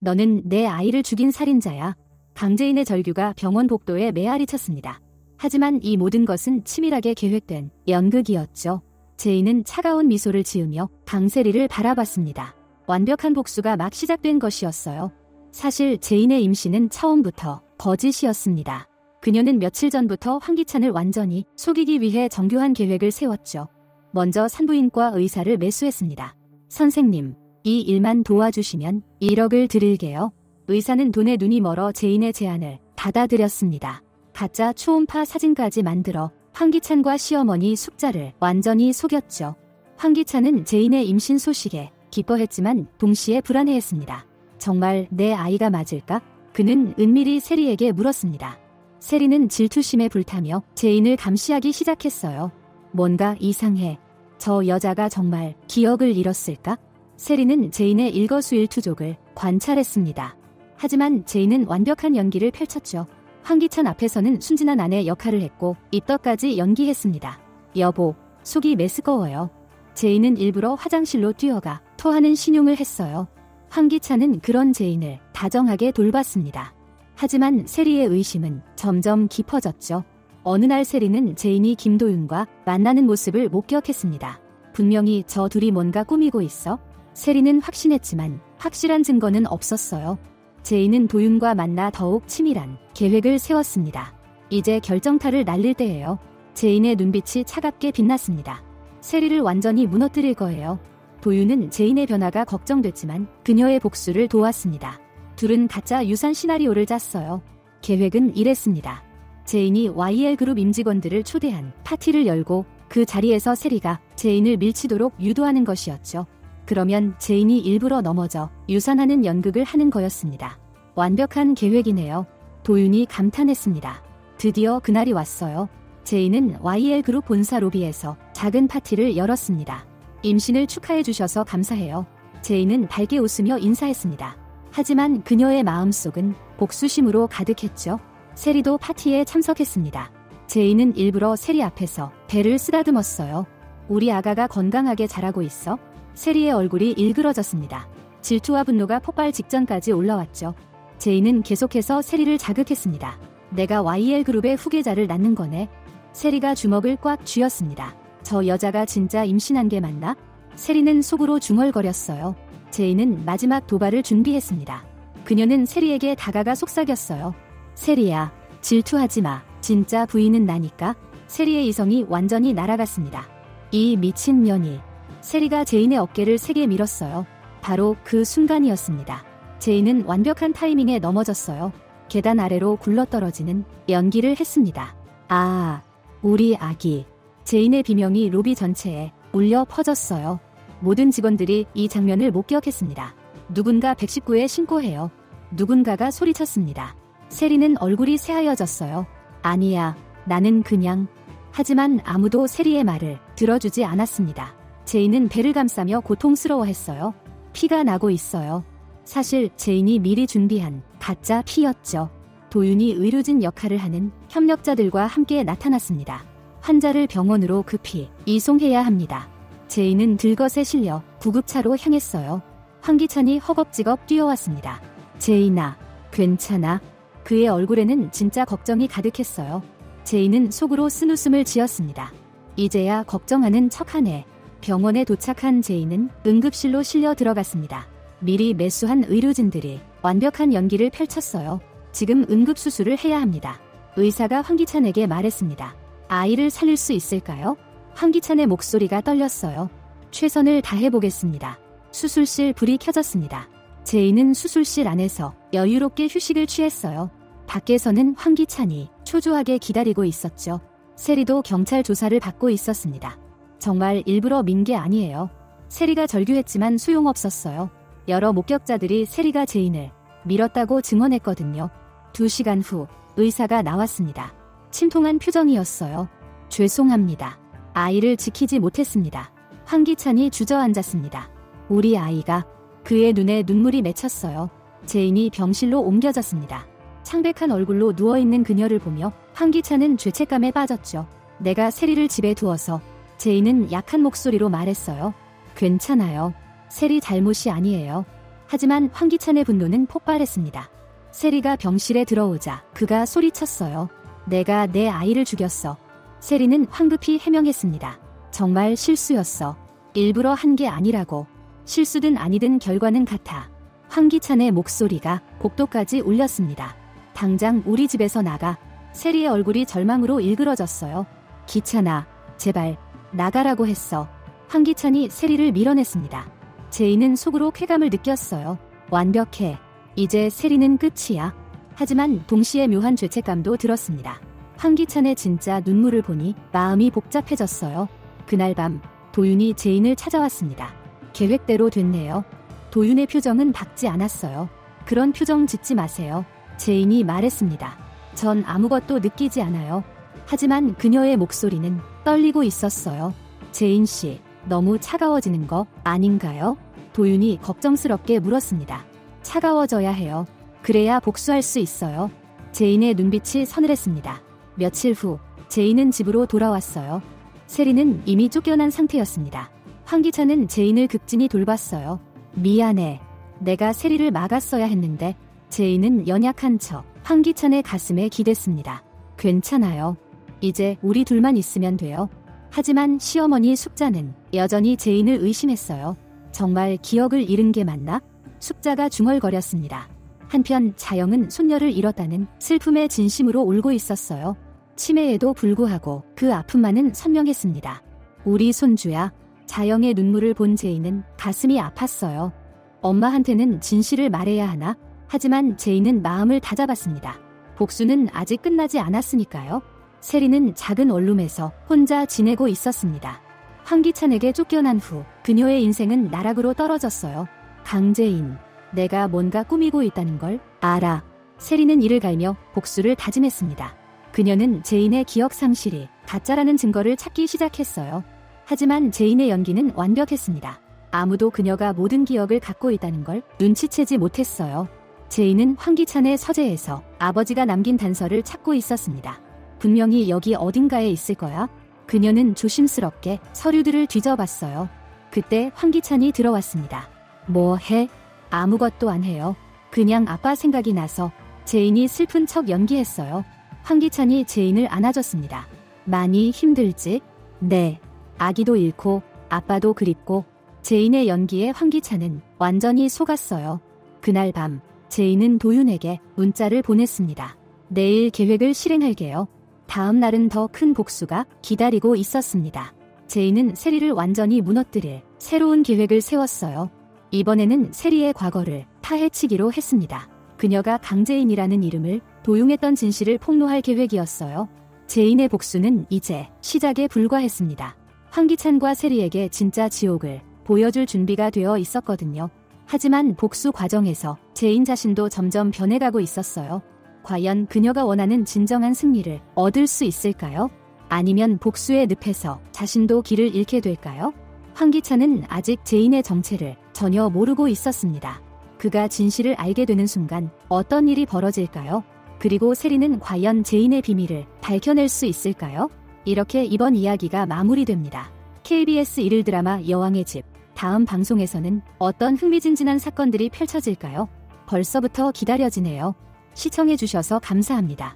너는 내 아이를 죽인 살인자야. 강재인의 절규가 병원 복도에 메아리 쳤습니다. 하지만 이 모든 것은 치밀하게 계획된 연극이었죠. 제인은 차가운 미소를 지으며 강세리를 바라봤습니다. 완벽한 복수가 막 시작된 것이었어요. 사실 제인의 임신은 처음부터 거짓이었습니다. 그녀는 며칠 전부터 황기찬을 완전히 속이기 위해 정교한 계획을 세웠죠. 먼저 산부인과 의사를 매수했습니다. 선생님, 이 일만 도와주시면 1억을 드릴게요. 의사는 돈에 눈이 멀어 제인의 제안을 받아들였습니다. 가짜 초음파 사진까지 만들어 황기찬과 시어머니 숙자를 완전히 속였죠. 황기찬은 제인의 임신 소식에 기뻐했지만 동시에 불안해했습니다. 정말 내 아이가 맞을까? 그는 은밀히 세리에게 물었습니다. 세리는 질투심에 불타며 제인을 감시하기 시작했어요. 뭔가 이상해. 저 여자가 정말 기억을 잃었을까? 세리는 제인의 일거수일투족을 관찰했습니다. 하지만 제인은 완벽한 연기를 펼쳤죠. 황기찬 앞에서는 순진한 아내 역할을 했고 입덕까지 연기했습니다. 여보, 속이 메스꺼워요. 제인은 일부러 화장실로 뛰어가 토하는 신용을 했어요. 황기찬은 그런 제인을 다정하게 돌봤습니다. 하지만 세리의 의심은 점점 깊어졌죠. 어느 날 세리는 제인이 김도윤과 만나는 모습을 목격했습니다. 분명히 저 둘이 뭔가 꾸미고 있어? 세리는 확신했지만 확실한 증거는 없었어요. 제인은 도윤과 만나 더욱 치밀한 계획을 세웠습니다. 이제 결정타를 날릴 때예요. 제인의 눈빛이 차갑게 빛났습니다. 세리를 완전히 무너뜨릴 거예요. 도윤은 제인의 변화가 걱정됐지만 그녀의 복수를 도왔습니다. 둘은 가짜 유산 시나리오를 짰어요. 계획은 이랬습니다. 제인이 YL그룹 임직원들을 초대한 파티를 열고 그 자리에서 세리가 제인을 밀치도록 유도하는 것이었죠. 그러면 제인이 일부러 넘어져 유산하는 연극을 하는 거였습니다. 완벽한 계획이네요. 도윤이 감탄했습니다. 드디어 그날이 왔어요. 제인은 YL그룹 본사 로비에서 작은 파티를 열었습니다. 임신을 축하해 주셔서 감사해요. 제인은 밝게 웃으며 인사했습니다. 하지만 그녀의 마음속은 복수심으로 가득했죠. 세리도 파티에 참석했습니다. 제인은 일부러 세리 앞에서 배를 쓰다듬었어요. 우리 아가가 건강하게 자라고 있어? 세리의 얼굴이 일그러졌습니다. 질투와 분노가 폭발 직전까지 올라왔죠. 제인은 계속해서 세리를 자극했습니다. 내가 YL그룹의 후계자를 낳는 거네. 세리가 주먹을 꽉 쥐었습니다. 저 여자가 진짜 임신한 게 맞나? 세리는 속으로 중얼거렸어요. 제인은 마지막 도발을 준비했습니다. 그녀는 세리에게 다가가 속삭였어요. 세리야, 질투하지 마. 진짜 부인은 나니까. 세리의 이성이 완전히 날아갔습니다. 이 미친년이. 세리가 제인의 어깨를 세게 밀었어요. 바로 그 순간이었습니다. 제인은 완벽한 타이밍에 넘어졌어요. 계단 아래로 굴러떨어지는 연기를 했습니다. 아, 우리 아기. 제인의 비명이 로비 전체에 울려 퍼졌어요. 모든 직원들이 이 장면을 목격했습니다. 누군가 119에 신고해요. 누군가가 소리쳤습니다. 세리는 얼굴이 새하얘졌어요. 아니야, 나는 그냥. 하지만 아무도 세리의 말을 들어주지 않았습니다. 제인은 배를 감싸며 고통스러워했어요. 피가 나고 있어요. 사실 제인이 미리 준비한 가짜 피였죠. 도윤이 의료진 역할을 하는 협력자들과 함께 나타났습니다. 환자를 병원으로 급히 이송해야 합니다. 제인은 들것에 실려 구급차로 향했어요. 황기찬이 허겁지겁 뛰어왔습니다. 제인아, 괜찮아? 그의 얼굴에는 진짜 걱정이 가득했어요. 제인은 속으로 쓴웃음을 지었습니다. 이제야 걱정하는 척하네. 병원에 도착한 제인은 응급실로 실려 들어갔습니다. 미리 매수한 의료진들이 완벽한 연기를 펼쳤어요. 지금 응급수술을 해야 합니다. 의사가 황기찬에게 말했습니다. 아이를 살릴 수 있을까요? 황기찬의 목소리가 떨렸어요. 최선을 다해보겠습니다. 수술실 불이 켜졌습니다. 제인은 수술실 안에서 여유롭게 휴식을 취했어요. 밖에서는 황기찬이 초조하게 기다리고 있었죠. 세리도 경찰 조사를 받고 있었습니다. 정말 일부러 민 게 아니에요. 세리가 절규했지만 소용없었어요. 여러 목격자들이 세리가 제인을 밀었다고 증언했거든요. 2시간 후 의사가 나왔습니다. 침통한 표정이었어요. 죄송합니다. 아이를 지키지 못했습니다. 황기찬이 주저앉았습니다. 우리 아이가. 그의 눈에 눈물이 맺혔어요. 제인이 병실로 옮겨졌습니다. 창백한 얼굴로 누워있는 그녀를 보며 황기찬은 죄책감에 빠졌죠. 내가 세리를 집에 두어서. 제인은 약한 목소리로 말했어요. 괜찮아요. 세리 잘못이 아니에요. 하지만 황기찬의 분노는 폭발했습니다. 세리가 병실에 들어오자 그가 소리쳤어요. 내가 내 아이를 죽였어. 세리는 황급히 해명했습니다. 정말 실수였어. 일부러 한 게 아니라고. 실수든 아니든 결과는 같아. 황기찬의 목소리가 복도까지 울렸습니다. 당장 우리 집에서 나가. 세리의 얼굴이 절망으로 일그러졌어요. 기찬아, 제발 나가라고 했어. 황기찬이 세리를 밀어냈습니다. 제이는 속으로 쾌감을 느꼈어요. 완벽해. 이제 세리는 끝이야. 하지만 동시에 묘한 죄책감도 들었습니다. 황기찬의 진짜 눈물을 보니 마음이 복잡해졌어요. 그날 밤 도윤이 제인을 찾아왔습니다. 계획대로 됐네요. 도윤의 표정은 밝지 않았어요. 그런 표정 짓지 마세요. 제인이 말했습니다. 전 아무것도 느끼지 않아요. 하지만 그녀의 목소리는 떨리고 있었어요. 제인 씨, 너무 차가워지는 거 아닌가요? 도윤이 걱정스럽게 물었습니다. 차가워져야 해요. 그래야 복수할 수 있어요. 제인의 눈빛이 서늘했습니다. 며칠 후 제인은 집으로 돌아왔어요. 세리는 이미 쫓겨난 상태였습니다. 황기찬은 제인을 극진히 돌봤어요. 미안해. 내가 세리를 막았어야 했는데. 제인은 연약한 척 황기찬의 가슴에 기댔습니다. 괜찮아요. 이제 우리 둘만 있으면 돼요. 하지만 시어머니 숙자는 여전히 제인을 의심했어요. 정말 기억을 잃은 게 맞나? 숙자가 중얼거렸습니다. 한편 자영은 손녀를 잃었다는 슬픔에 진심으로 울고 있었어요. 치매에도 불구하고 그 아픔만은 선명했습니다. 우리 손주야. 자영의 눈물을 본 제인은 가슴이 아팠어요. 엄마한테는 진실을 말해야 하나? 하지만 제인은 마음을 다잡았습니다. 복수는 아직 끝나지 않았으니까요. 세리는 작은 원룸에서 혼자 지내고 있었습니다. 황기찬에게 쫓겨난 후 그녀의 인생은 나락으로 떨어졌어요. 강제인, 내가 뭔가 꾸미고 있다는 걸 알아. 세리는 이를 갈며 복수를 다짐했습니다. 그녀는 제인의 기억 상실이 가짜라는 증거를 찾기 시작했어요. 하지만 제인의 연기는 완벽했습니다. 아무도 그녀가 모든 기억을 갖고 있다는 걸 눈치채지 못했어요. 제인은 황기찬의 서재에서 아버지가 남긴 단서를 찾고 있었습니다. 분명히 여기 어딘가에 있을 거야. 그녀는 조심스럽게 서류들을 뒤져봤어요. 그때 황기찬이 들어왔습니다. 뭐 해? 아무것도 안 해요. 그냥 아빠 생각이 나서. 제인이 슬픈 척 연기했어요. 황기찬이 제인을 안아줬습니다. 많이 힘들지? 네. 아기도 잃고 아빠도 그립고. 제인의 연기에 황기찬은 완전히 속았어요. 그날 밤 제인은 도윤에게 문자를 보냈습니다. 내일 계획을 실행할게요. 다음 날은 더 큰 복수가 기다리고 있었습니다. 제인은 세리를 완전히 무너뜨릴 새로운 계획을 세웠어요. 이번에는 세리의 과거를 파헤치기로 했습니다. 그녀가 강제인이라는 이름을 도용했던 진실을 폭로할 계획이었어요. 제인의 복수는 이제 시작에 불과했습니다. 황기찬과 세리에게 진짜 지옥을 보여줄 준비가 되어 있었거든요. 하지만 복수 과정에서 제인 자신도 점점 변해가고 있었어요. 과연 그녀가 원하는 진정한 승리를 얻을 수 있을까요? 아니면 복수의 늪에서 자신도 길을 잃게 될까요? 황기찬은 아직 제인의 정체를 전혀 모르고 있었습니다. 그가 진실을 알게 되는 순간 어떤 일이 벌어질까요? 그리고 세리는 과연 제인의 비밀을 밝혀낼 수 있을까요? 이렇게 이번 이야기가 마무리됩니다. KBS 일일 드라마 여왕의 집. 다음 방송에서는 어떤 흥미진진한 사건들이 펼쳐질까요? 벌써부터 기다려지네요. 시청해주셔서 감사합니다.